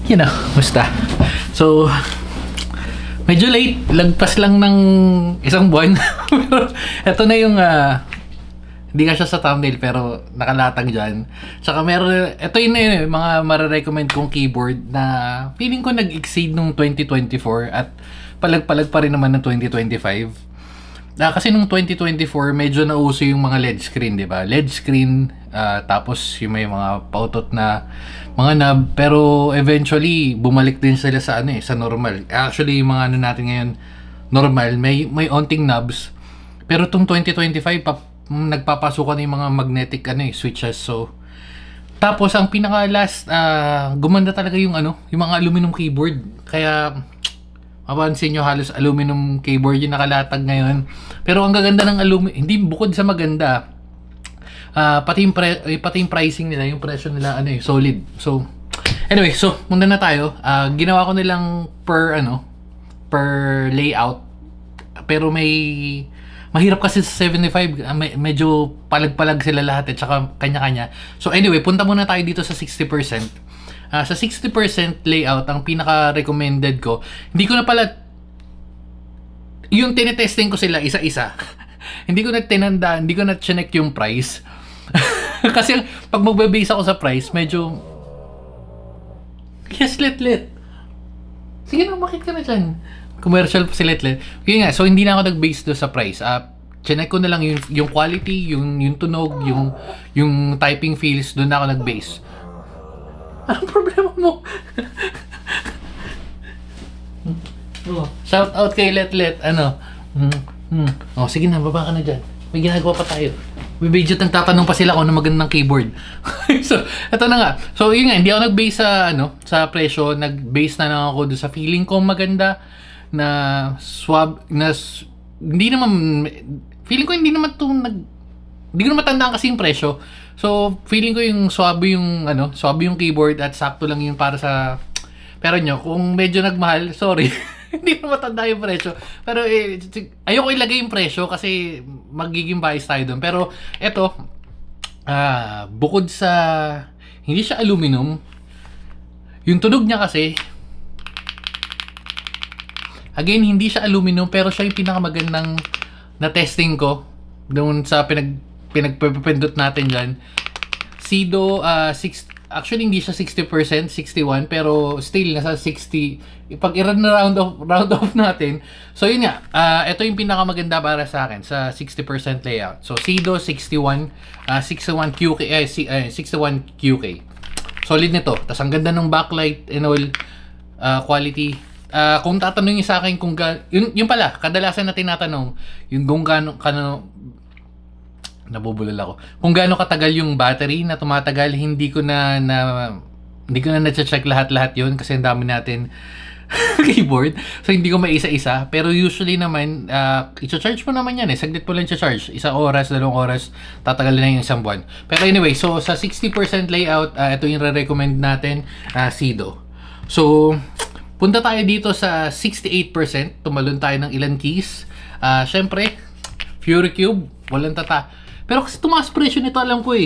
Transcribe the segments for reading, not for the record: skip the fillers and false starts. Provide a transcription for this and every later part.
You know, musta? So, medyo late. Lagpas lang ng isang buwan. Pero, eto na yung, hindi ka siya sa thumbnail, pero nakalatag dyan. Tsaka meron, eto yun na yun, mga marirecommend kong keyboard na feeling ko nag-exceed nung 2024 at palag-palag pa rin naman ng 2025. Kasi nung 2024, medyo nauso yung mga LED screen, di ba? LED screen, tapos yung may mga pautot na mga knob, pero eventually bumalik din sila sa sa normal. Actually, yung mga natin ngayon normal, may onting knobs. Pero tong 2025 nagpapasukan yung mga magnetic switches. So tapos ang pinaka last gumanda talaga yung yung mga aluminum keyboard. Kaya mapansin nyo, halos aluminum keyboard yung nakalatag ngayon. Pero ang gaganda ng aluminum, hindi bukod sa maganda, pati yung pricing nila, yung presyo nila, solid. So, anyway, so, muna na tayo. Ginawa ko nilang per layout. Pero mahirap kasi sa 75, medyo palag-palag sila lahat tsaka kanya-kanya. So, anyway, punta muna tayo dito sa 60%. Sa 60% layout, ang pinaka-recommended ko, hindi ko na pala, yung tinetesting ko sila isa-isa, hindi ko na tinanda, hindi ko na chinek yung price. Kasi pag magbe-base ako sa price, medyo, yes, let. Sige na, makit ka na dyan. Commercial pa si let. Okay nga, so hindi na ako nag-base doon sa price. Chinek ko na lang yung quality, yung tunog, yung typing feels, doon na ako nag-base. Anong problema mo? Shout out kay Let. Oh, sige na, baba ka na dyan. May ginagawa pa tayo. May video tatanong pa sila kung ano magandang keyboard. So, eto na nga. So, yun nga, hindi ako nag-base sa, sa presyo. Nag-base na lang ako doon sa feeling ko maganda na hindi naman, feeling ko hindi naman hindi ko na matandaan kasi yung presyo. So, feeling ko yung swabe yung keyboard at sakto lang yung para sa pero nyo, kung medyo nagmahal, sorry. Hindi na matanda yung presyo. Pero ayoko ilagay yung presyo kasi magiging bias tayo doon. Pero eto, bukod sa hindi siya aluminum, yung tunog niya kasi, again, hindi siya aluminum pero siya yung pinakamagandang na testing ko doon sa pinagpipindot natin dyan. Sido, actually hindi siya 60%, 61, pero still nasa 60. Pag i-round off natin, so yun nga, ito yung pinakamaganda para sa akin sa 60% layout. So Sido 61, 61 QK, 61 QK. Solid nito. Tapos ang ganda ng backlight and all, quality. Kung tatanungin sa akin kung yun pala, kadalasan na tinatanong, yung kung nabubulol ako. Kung gaano katagal yung battery na tumatagal, hindi ko na na-check lahat-lahat yun kasi ang dami natin keyboard. So hindi ko maisa-isa. Pero usually naman, i-charge mo naman yan saglit po lang i-charge. 1 oras, 2 oras, tatagal na yung 1 buwan. Pero anyway, so sa 60% layout, ito yung re-recommend natin, Sido. So, punta tayo dito sa 68%. Tumalon tayo ng ilan keys. Syempre, Fury Cube, walang tata. Pero kasi tumaas presyo nito, alam ko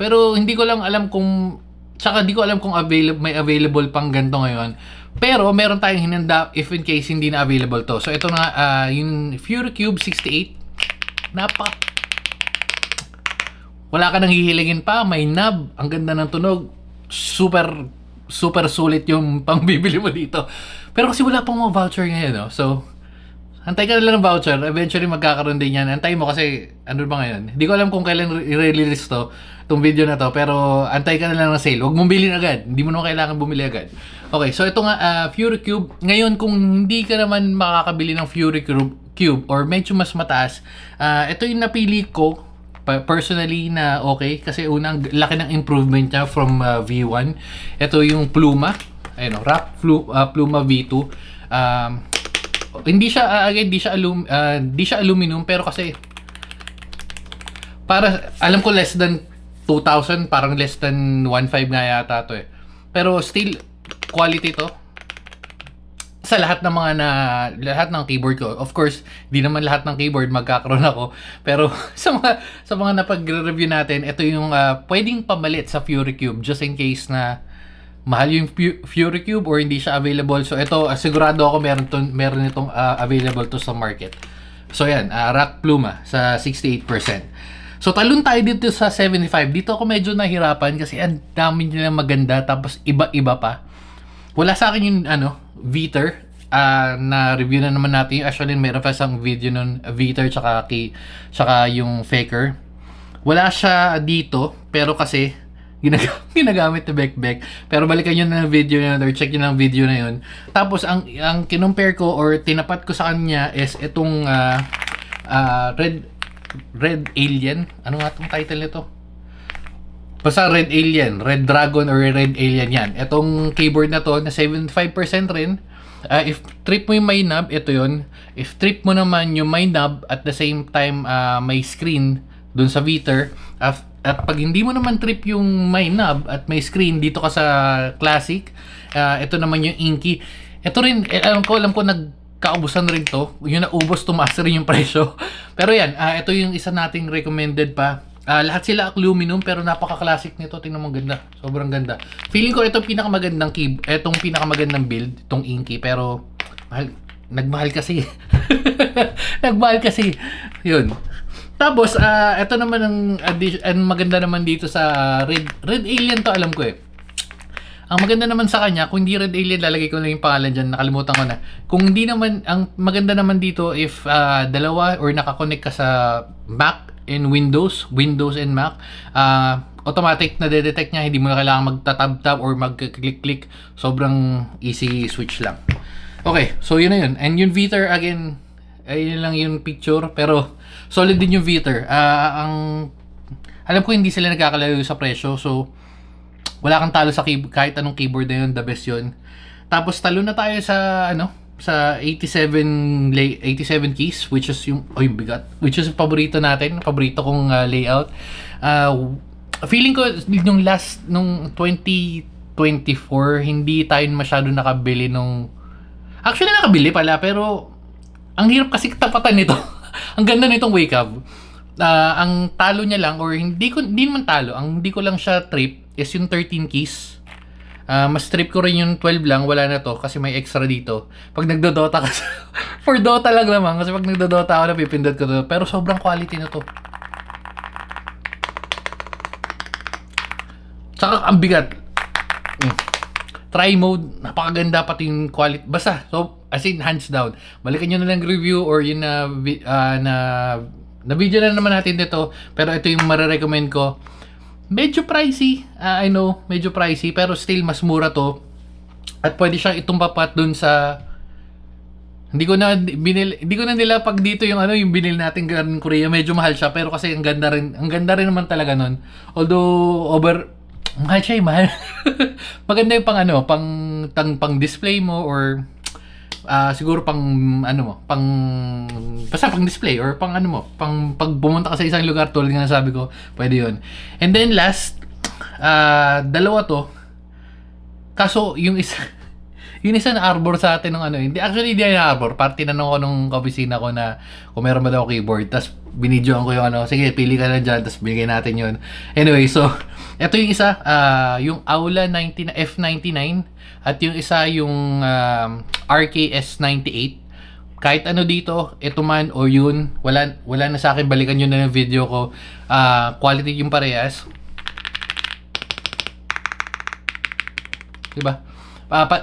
Pero hindi ko lang alam kung, tsaka hindi ko alam kung may available pang ganito ngayon. Pero meron tayong hinanda if in case hindi na available to. So ito na, yung Fury Cube 68. Wala ka nang hihilingin pa, may knob, ang ganda ng tunog. Super sulit yung pangbibili mo dito. Pero kasi wala pang mga voucher ngayon, So, antay ka na lang ng voucher. Eventually, magkakaroon din yan. Antay mo kasi, ano ba ngayon? Hindi ko alam kung kailan i-release itong video na to. Pero, antay ka na lang ng sale. Huwag mong bilhin agad. Hindi mo naman kailangan bumili agad. Okay, so ito nga, Fury Cube. Ngayon, kung hindi ka naman makakabili ng Fury Cube or medyo mas mataas, ito yung napili ko personally na okay. Kasi unang, laki ng improvement niya from V1. Ito yung Pluma. Ayun, RAK Pluma V2. Hindi siya di siya aluminum pero kasi para alam ko less than 2,000, parang less than 1.5 na yata to Pero still quality to. Sa lahat ng lahat ng keyboard ko. Of course, di naman lahat ng keyboard magkakaroon ako. Pero sa mga napag-review natin, ito yung pwedeng pamalit sa Fury Cube just in case na mahal yung Fury Cube or hindi siya available. So ito, sigurado ako meron itong available to sa market. So yan, Rock Pluma sa 68%. So talon tayo dito sa 75. Dito ako medyo nahirapan kasi ang dami nilang maganda tapos iba-iba pa. Wala sa akin yung Veter. Na review na naman natin. Actually meron pa isang video nun, Veter tsaka yung Faker. Wala siya dito pero kasi ginagamit na Bekbek. Pero balikan nyo na ng video na yun or check nyo ng video na yun. Tapos ang kinumpare ko or tinapat ko sa kanya is itong Red Alien. Ano nga itong title nito? Basta Red Alien, Red Dragon or Red Alien yan. Itong keyboard na to na 75% rin. If trip mo yung may knob, ito yun. If trip mo naman yung may knob at the same time may screen dun sa Veter, at pag hindi mo naman trip yung may knob at may screen dito ka sa Classic, ito naman yung Inky. Ito rin, alam ko nagkaubusan rin to. Yung naubos, tumaas rin yung presyo. Pero yan, ito yung isa nating recommended pa. Lahat sila aluminum pero napaka-classic nito. Tingnan mo, ganda. Sobrang ganda. Feeling ko itong pinakamagandang itong pinakamagandang build, itong Inky. Pero nagmahal kasi. Nagmahal kasi. Yun. Tapos, ito naman ang maganda naman dito sa Red Alien to, alam ko eh. Ang maganda naman sa kanya, kung hindi Red Alien, lalagay ko lang yung pangalan dyan, nakalimutan ko na. Kung hindi naman, ang maganda naman dito, if dalawa or nakakonect ka sa Mac and Windows and Mac, automatic na detect niya, hindi mo na kailangan magtatab-tab or mag-click-click. Sobrang easy switch lang. Okay, so yun na yun. And yung Veter, again, ayun lang yung picture, pero solid din yung Veter. Alam ko hindi sila nagkakalayo sa presyo, so wala kang talo sa kahit anong keyboard na yun, the best yun. Tapos talo na tayo sa sa 87 keys, which is yung bigat, which is paborito kong layout. Feeling ko nung nung 2024 hindi tayo masyado nakabili actually nakabili pala, pero ang hirap kasi tapatan nito. Ang ganda nitong Wake Up. Ang talo niya lang, or hindi naman talo, ang hindi ko lang siya trip is yung 13 keys. Mas trip ko rin yung 12 lang, wala na to kasi may extra dito. Pag nagdodota ka, for Dota lang naman, kasi pag nagdodota ako, napipindot ko to. Pero sobrang quality na to. Tsaka ang bigat. Try mode, napakaganda pati yung quality. Basta, so, as in, hands down. Balikan nyo na lang review or yun na video na naman natin dito. Pero ito yung marirecommend ko. Medyo pricey. I know, medyo pricey. Pero still, mas mura to. At pwede siyang itumbapat dun sa... Hindi ko na nila pag dito yung yung binil natin galing Korea. Medyo mahal siya. Pero kasi ang ganda rin naman talaga nun. Although, mahal siya, mahal. Maganda yung pang display mo or siguro basta pang display or pag pumunta ka sa isang lugar tulad nga sabi ko, pwede yun. And then last, dalawa to. Kaso yung isa na arbor sa atin ng hindi actually hindi na arbor, tinanong ko nung opisina ko na kung meron ba daw keyboard, tapos binidyoan ko yung sige pili ka lang dyan, tapos bigay natin yun. Anyway, so ito yung isa, yung Aula F99 at yung isa yung RKS98. Kahit ano dito, ito man o yun, wala na sa akin, balikan nyo na yung video ko. Quality yung parehas. Diba?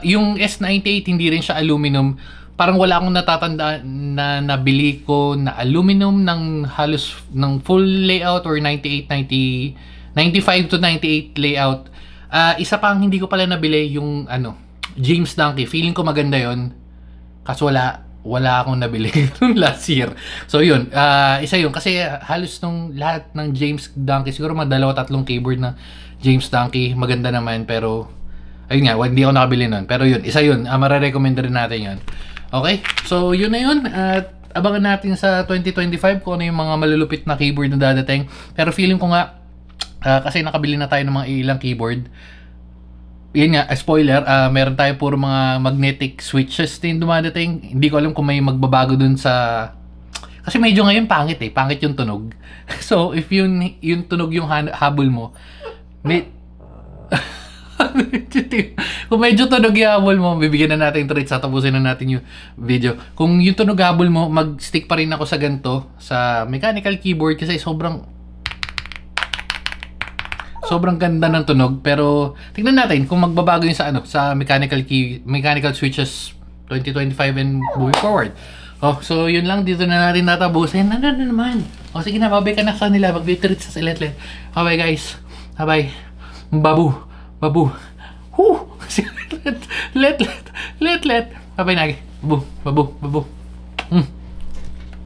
Yung S98 hindi rin siya aluminum. Parang wala akong natatandaan na nabili ko na aluminum ng halos ng full layout or 95 to 98 layout. Isa pang hindi ko pala nabili yung James Donkey. Feeling ko maganda yon. Kaso wala akong nabili last year. So yun, isa yun kasi halos nung lahat ng James Donkey, siguro mga 2-3 keyboard na James Donkey maganda naman, pero ayun nga, hindi ako nakabili nun. Pero yun, isa yun, marirecommend rin natin yun. Okay, so yun na yun. At abangan natin sa 2025 kung ano yung mga malulupit na keyboard na dadating. Pero feeling ko nga, kasi nakabili na tayo ng mga ilang keyboard. Yun nga, spoiler, meron tayo puro mga magnetic switches din dumadating. Hindi ko alam kung may magbabago dun sa... Kasi medyo ngayon pangit yung tunog. So if yung tunog yung habol mo, Kung medyo tunog habol mo, bibigyan na natin treats, tapusin na natin yung video. Kung yung tunog habol mo, mag-stick pa rin ako sa ganito, sa mechanical keyboard, kasi sobrang ganda ng tunog. Pero tingnan natin kung magbabago yung sa mechanical switches 2025 and moving forward. So yun lang, dito na natin natapusin. Ano naman? Sige na, babay ka na sa kanila. Mag-treat sa Letlet. Bye guys. Bye. Babu. Letlet. Bye Nagi. Babu.